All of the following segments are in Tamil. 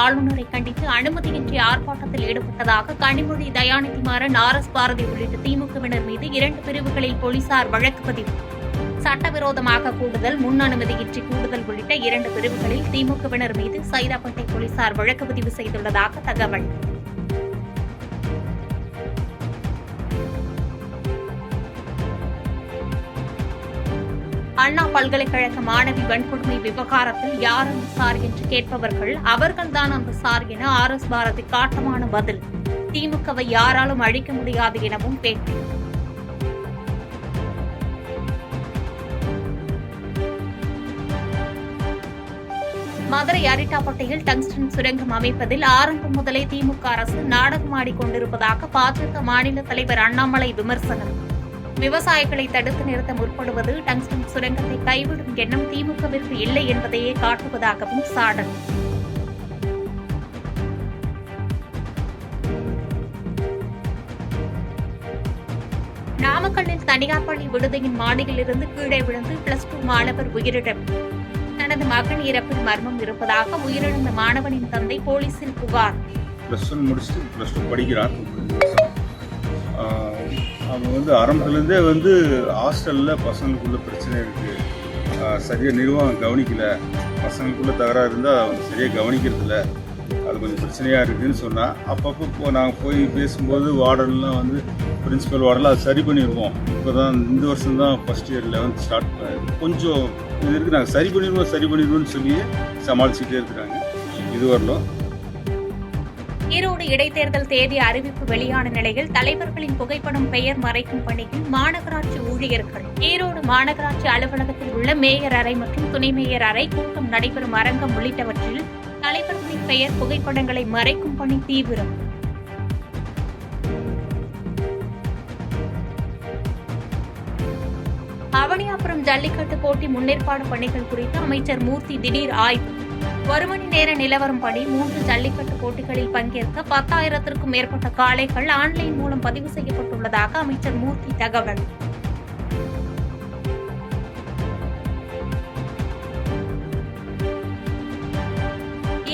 ஆளுநரை கண்டித்து அனுமதியின்றி ஆர்ப்பாட்டத்தில் ஈடுபட்டதாக கனிமொழி, தயாநிதி மாறன், RS பாரதி உள்ளிட்ட திமுகவினர் மீது 2 பிரிவுகளில் போலீசார் வழக்கு பதிவு. சட்டவிரோதமாக கூடுதல், முன் அனுமதியின்றி கூடுதல் உள்ளிட்ட 2 பிரிவுகளில் திமுகவினர் மீது சைதாப்பேட்டை போலீசார் வழக்கு பதிவு செய்துள்ளதாக தகவல். அண்ணா பல்கலைக்கழக மாணவி வன்கொடுமை விவகாரத்தில் யார் அந்த சார் என்று கேட்பவர்கள் அவர்கள்தான் அந்த சார் என RS பாரதி காட்டமான பதில். திமுகவை யாராலும் அழிக்க முடியாது எனவும் பேட்டி. மதுரை அரிட்டாப்பட்டையில் டங்ஸ்டன் சுரங்கம் அமைப்பதில் ஆரம்பம் முதலே திமுக அரசு நாடகமாடிக் கொண்டிருப்பதாக பாஜக மாநில தலைவர் அண்ணாமலை விமர்சனம். விவசாயிகளை தடுத்து நிறுத்த முற்படுவது டங்ஸ்டன் சுரங்கத்தை கைவிடும் எண்ணம் திமுகவிற்கு இல்லை என்பதையே காட்டுவதாகவும் சாடல். நாமக்கல்லில் தனியார் பள்ளி விடுதியின் மாடியிலிருந்து கீழே விழுந்து +2 மாணவர் உயிரிழப்பு. தனது மகன் இறப்பில் மர்மம் இருப்பதாக உயிரிழந்த மாணவனின் தந்தை போலீசில் புகார். +1 முடிச்சுட்டு +2 படிக்கிறான். அவங்க ஆரம்பத்துலேருந்தே ஹாஸ்டலில் பசங்களுக்குள்ள பிரச்சனை இருக்குது, சரியாக நிர்வாகம் கவனிக்கல, பசங்களுக்குள்ள தகராறு இருந்தால் அவங்க சரியாக கவனிக்கிறதில்ல, அது கொஞ்சம் பிரச்சனையாக இருக்குதுன்னு சொன்னால் அப்பப்போ நாங்கள் போய் பேசும்போது வார்டன்லாம் பிரின்சிபல் வார்டெலாம் அது சரி பண்ணிடுவோம். இப்போ தான் இந்த வருஷம் தான் ஃபஸ்ட் இயர் 11th ஸ்டார்ட் கொஞ்சம் இது இருக்குது, நாங்கள் சரி பண்ணிடுவோம்னு சொல்லி சமாளிச்சுட்டே இருக்கிறாங்க இது வரலாம். ஈரோடு இடைத்தேர்தல் தேதி அறிவிப்பு வெளியான நிலையில் தலைவர்களின் புகைப்படம் பெயர் மறைக்கும் பணியில் மாநகராட்சி ஊழியர்கள். ஈரோடு மாநகராட்சி அலுவலகத்தில் உள்ள மேயர் அறை மற்றும் துணை மேயர் அறை, கூட்டம் நடைபெறும் அரங்கம் உள்ளிட்டவற்றில் தலைவர்களின் பெயர் புகைப்படங்களை மறைக்கும் பணி தீவிரம். அவனியாபுரம் ஜல்லிக்கட்டு போட்டி முன்னேற்பாடு பணிகள் குறித்து அமைச்சர் மூர்த்தி திடீர் ஆய்வு. 1 மணி நேர நிலவரம் படி 3 ஜல்லிக்கட்டு போட்டிகளில் பங்கேற்க 10,000க்கும் மேற்பட்ட காளைகள் ஆன்லைன் மூலம் பதிவு செய்யப்பட்டுள்ளதாக அமைச்சர் மூர்த்தி தகவல்.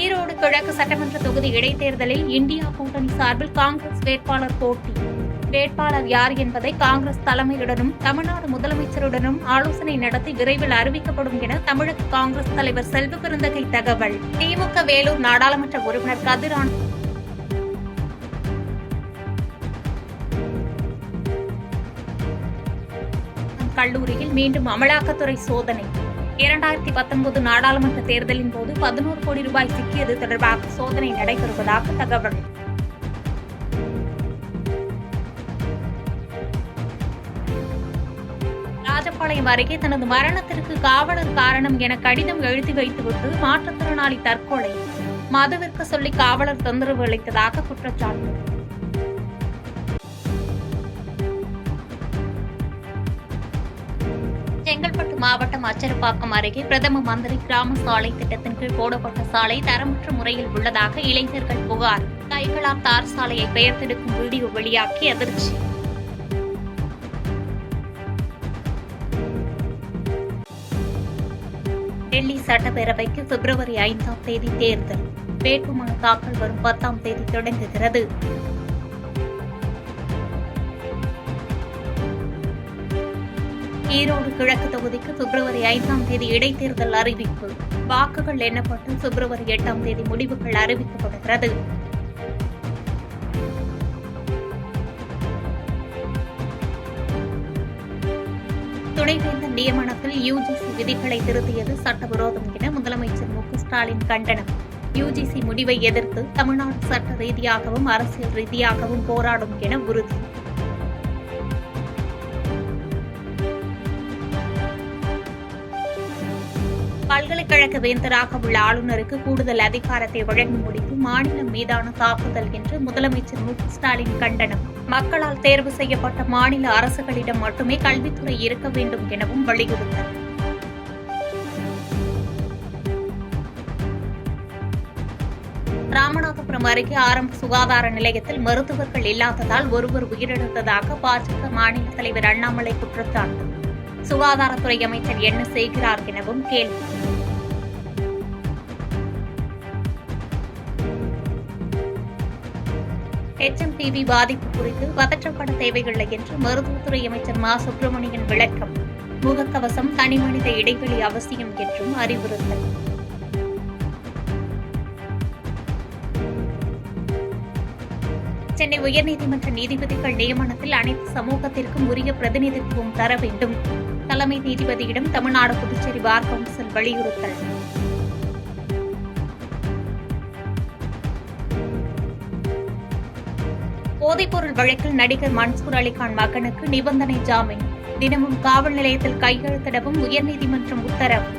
ஈரோடு கிழக்கு சட்டமன்ற தொகுதி இடைத்தேர்தலில் இந்தியா கூட்டணி சார்பில் காங்கிரஸ் வேட்பாளர் போட்டி. வேட்பாளர் யார் என்பதை காங்கிரஸ் தலைமையுடனும் தமிழ்நாடு முதலமைச்சருடனும் ஆலோசனை நடத்தி விரைவில் அறிவிக்கப்படும் என தமிழக காங்கிரஸ் தலைவர் செல்வ பெருந்தகை தகவல். திமுக வேலூர் நாடாளுமன்ற உறுப்பினர் கதிர் கல்லூரியில் மீண்டும் அமலாக்கத்துறை சோதனை. 2019 நாடாளுமன்ற தேர்தலின் போது 11 கோடி ரூபாய் சிக்கியது தொடர்பாக சோதனை நடைபெறுவதாக தகவல். ராஜபாளையம் அருகே தனது மரணத்திற்கு காவலர் காரணம் என கடிதம் எழுதி வைத்துவிட்டு மாற்றுத்திறனாளி தற்கொலை. மதுவிற்கு சொல்லி காவலர் தொந்தரவு அளித்ததாக குற்றச்சாட்டு. செங்கல்பட்டு மாவட்டம் அச்சரப்பாக்கம் அருகே பிரதம மந்திரி கிராம சாலை திட்டத்தின் கீழ் போடப்பட்ட சாலை தரமற்ற முறையில் உள்ளதாக இளைஞர்கள் புகார். கைகளால் தார் சாலையை பெயர்த்தெடுக்கும் வீடியோ வெளியாகி அதிர்ச்சி. டெல்லி சட்டப்பேரவைக்கு பிப்ரவரி 5ஆம் தேதி தேர்தல். வேட்புமனு தாக்கல் வரும் 10ஆம் தேதி தொடங்குகிறது. ஈரோடு கிழக்கு தொகுதிக்கு பிப்ரவரி 5ஆம் தேதி இடைத்தேர்தல் அறிவிப்பு. வாக்குகள் எண்ணப்பட்டு பிப்ரவரி 8ஆம் தேதி முடிவுகள் அறிவிக்கப்படுகிறது. துணைவேந்தர் நியமனத்தில் UGC விதிகளை திருத்தியது சட்டவிரோதம் என முதலமைச்சர் மு.க.ஸ்டாலின் கண்டனம். UGC முடிவை எதிர்த்து தமிழ்நாடு சட்ட ரீதியாகவும் அரசியல் ரீதியாகவும் போராடும் என உறுதி. பல்கலைக்கழக வேந்தராக உள்ள ஆளுநருக்கு கூடுதல் அதிகாரத்தை வழங்க முடிவு மாநிலம் மீதான தாக்குதல் என்று முதலமைச்சர் மு.க.ஸ்டாலின் கண்டனம். மக்களால் தேர்வு செய்யப்பட்ட மாநில அரசுகளிடம் மட்டுமே கல்வித்துறை இருக்க வேண்டும் எனவும் வலியுறுத்தல். ராமநாதபுரம் அருகே ஆரம்ப சுகாதார நிலையத்தில் மருத்துவர்கள் இல்லாததால் ஒருவர் உயிரிழந்ததாக பாஜக மாநில தலைவர் அண்ணாமலை குற்றச்சாட்டு. சுகாதாரத்துறை அமைச்சர் என்ன செய்கிறார் எனவும் கேள்வி. HMPV பாதிப்பு குறித்து பதற்றப்பட தேவையில்லை என்று மருத்துவத்துறை அமைச்சர் மா சுப்பிரமணியன் விளக்கம். முகக்கவசம், தனிமனித இடைவெளி அவசியம் என்றும் அறிவுறுத்தல். சென்னை உயர்நீதிமன்ற நீதிபதிகள் நியமனத்தில் அனைத்து சமூகத்திற்கும் உரிய பிரதிநிதித்துவம் தர வேண்டும். தலைமை நீதிபதியிடம் தமிழ்நாடு புதுச்சேரி பார் கவுன்சில் வலியுறுத்தல். போதைப்பொருள் வழக்கில் நடிகர் மன்சூர் அலிகான் மகனுக்கு நிபந்தனை ஜாமீன். தினமும் காவல் நிலையத்தில் கையெழுத்திடவும் உயர்நீதிமன்றம் உத்தரவு.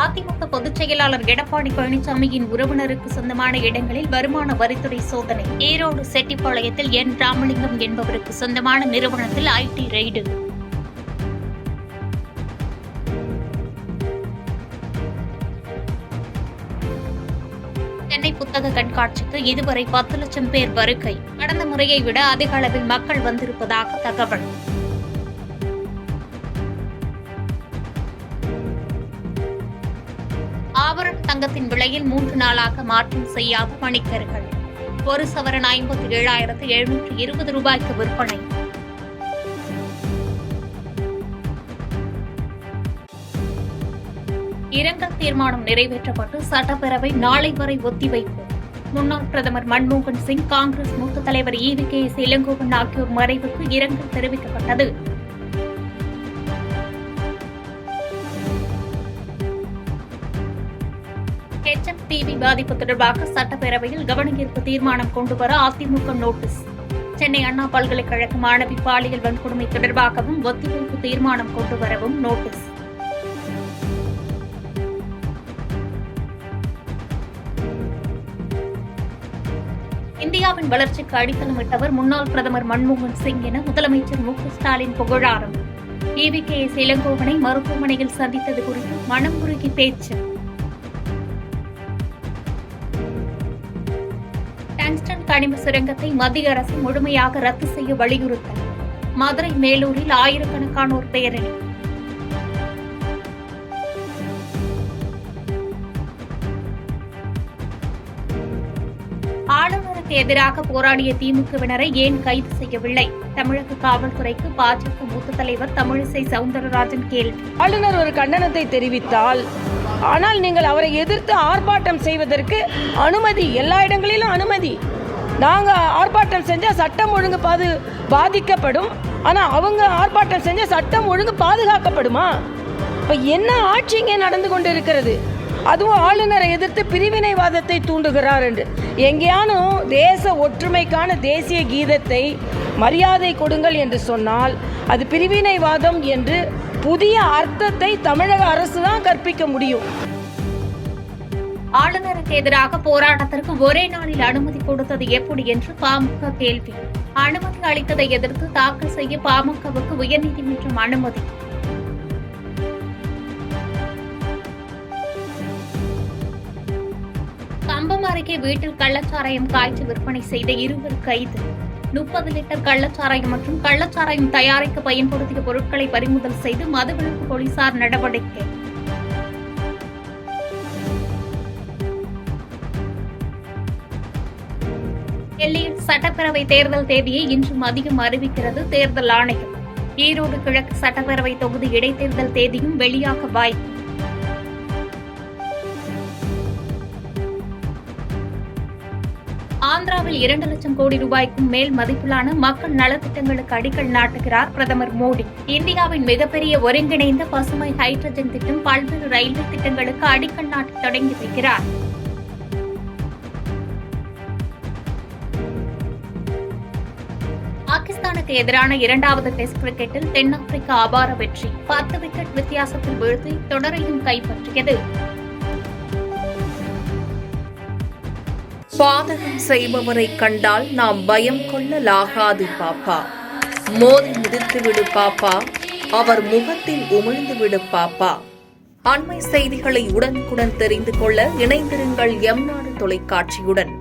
அதிமுக பொதுச் செயலாளர் எடப்பாடி பழனிசாமியின் உறவினருக்கு சொந்தமான இடங்களில் வருமான வரித்துறை சோதனை. ஈரோடு செட்டிப்பாளையத்தில் என் ராமலிங்கம் என்பவருக்கு சொந்தமான நிறுவனத்தில் IT ரெய்டு. சென்னை புத்தக கண்காட்சிக்கு இதுவரை 10 லட்சம் பேர் வருகை. கடந்த முறையை விட அதிக அளவில் மக்கள் வந்திருப்பதாக தகவல். ஆபரண தங்கத்தின் விலையில் 3 நாளாக மாற்றம் செய்யாத பணிக்கர்கள். ஒரு சவரன் 57,720 ரூபாய்க்கு விற்பனை. இரங்கல் தீர்மானம் நிறைவேற்றப்பட்டு சட்டப்பேரவை நாளை வரை ஒத்திவைப்பு. முன்னாள் பிரதமர் மன்மோகன் சிங், காங்கிரஸ் மூத்த தலைவர் EVKS இளங்கோவன் ஆகியோர் மறைவுக்கு இரங்கல் தெரிவிக்கப்பட்டது. HMPV பாதிப்பு தொடர்பாக சட்டப்பேரவையில் கவனஈர்ப்பு தீர்மானம் கொண்டுவர அதிமுக நோட்டீஸ். சென்னை அண்ணா பல்கலைக்கழக மாணவி பாலியல் வன்கொடுமை தொடர்பாகவும் ஒத்திவைப்பு தீர்மானம் கொண்டுவரவும் நோட்டீஸ். இந்தியாவின் வளர்ச்சிக்கு அடித்தளமிட்டவர் முன்னாள் பிரதமர் மன்மோகன் சிங் என முதலமைச்சர் மு க ஸ்டாலின் புகழாரம். EVKS இளங்கோவனை மருத்துவமனையில் சந்தித்தது குறித்து மனம் உருகி பேச்சு. டங்ஸ்டன் கனிம சுரங்கத்தை மத்திய அரசு முழுமையாக ரத்து செய்ய வலியுறுத்தல். மதுரை மேலூரில் ஆயிரக்கணக்கானோர் பேரணி. ஆளுநருக்கு எதிராக போராடிய திமுகவினரை ஏன் கைது செய்யவில்லை? தமிழக காவல்துறைக்கு பாஜக மூத்த தலைவர் தமிழிசை சவுந்தரராஜன் கேள்வி. ஆளுநர் ஒரு கண்டனத்தை தெரிவித்தால், ஆனால் நீங்கள் அவரை எதிர்த்து ஆர்ப்பாட்டம் செய்வதற்கு அனுமதி, எல்லா இடங்களிலும் அனுமதி. நாங்கள் ஆர்ப்பாட்டம் செஞ்சால் சட்டம் ஒழுங்கு பாதிக்கப்படும், ஆனால் அவங்க ஆர்ப்பாட்டம் செஞ்சால் சட்டம் ஒழுங்கு பாதுகாக்கப்படுமா? இப்போ என்ன ஆட்சி இங்கே நடந்து கொண்டு இருக்கிறது? அதுவும் ஆளுநரை எதிர்த்து பிரிவினைவாதத்தை தூண்டுகிறார் என்று. எங்கேயானும் தேச ஒற்றுமைக்கான தேசிய கீதத்தை மரியாதை கொடுங்கள் என்று சொன்னால் அது பிரிவினைவாதம் என்று புதிய அர்த்தத்தை தமிழக அரசு தான் கற்பிக்க முடியும். ஆளுநருக்கு எதிராக போராட்டத்திற்கு ஒரே நாளில் அனுமதி கொடுத்தது எப்படி என்று பாமக கேள்வி. அனுமதி அளித்ததை எதிர்த்து தாக்கல் செய்ய பாமகவுக்கு உயர்நீதிமன்றம் அனுமதி. கம்பம் அருகே வீட்டில் கள்ளச்சாராயம் காய்ச்சி விற்பனை செய்த 2 கைது. 30 லிட்டர் கள்ளச்சாராயம் மற்றும் கள்ளச்சாராயம் தயாரிக்க பயன்படுத்திய பொருட்களை பறிமுதல் செய்து மதுவிலக்கு போலீசார் நடவடிக்கை. டெல்லியில் சட்டப்பேரவை தேர்தல் தேதியை இன்று மதியம் அறிவிக்கிறது தேர்தல் ஆணையம். ஈரோடு கிழக்கு சட்டப்பேரவை தொகுதி இடைத்தேர்தல் தேதியும் வெளியாக வாய்ப்பு. ஆந்திராவில் 2 லட்சம் கோடி ரூபாய்க்கும் மேல் மதிப்பிலான மக்கள் நலத்திட்டங்களுக்கு அடிக்கல் நாட்டுகிறார் பிரதமர் மோடி. இந்தியாவின் மிகப்பெரிய ஒருங்கிணைந்த பசுமை ஹைட்ரஜன் திட்டம் பல்வேறு ரயில்வே திட்டங்களுக்கு அடிக்கல் நாட்டி தொடங்கி வைக்கிறார். பாகிஸ்தானுக்கு எதிரான 2வது டெஸ்ட் கிரிக்கெட்டில் தென்னாப்பிரிக்கா அபார வெற்றி. 10 விக்கெட் வித்தியாசத்தில் வீழ்த்தி தொடரையும் கைப்பற்றியது. பாதகம் செய்பவரை கண்டால் நாம் பயம் கொள்ளலாகாது பாப்பா. மோதி மிதித்து விடு பாப்பா, அவர் முகத்தில் உமிழ்ந்து விடு பாப்பா. அண்மை செய்திகளை உடனுக்குடன் தெரிந்து கொள்ள இணைந்திருங்கள் எம் நாடு தொலைக்காட்சியுடன்.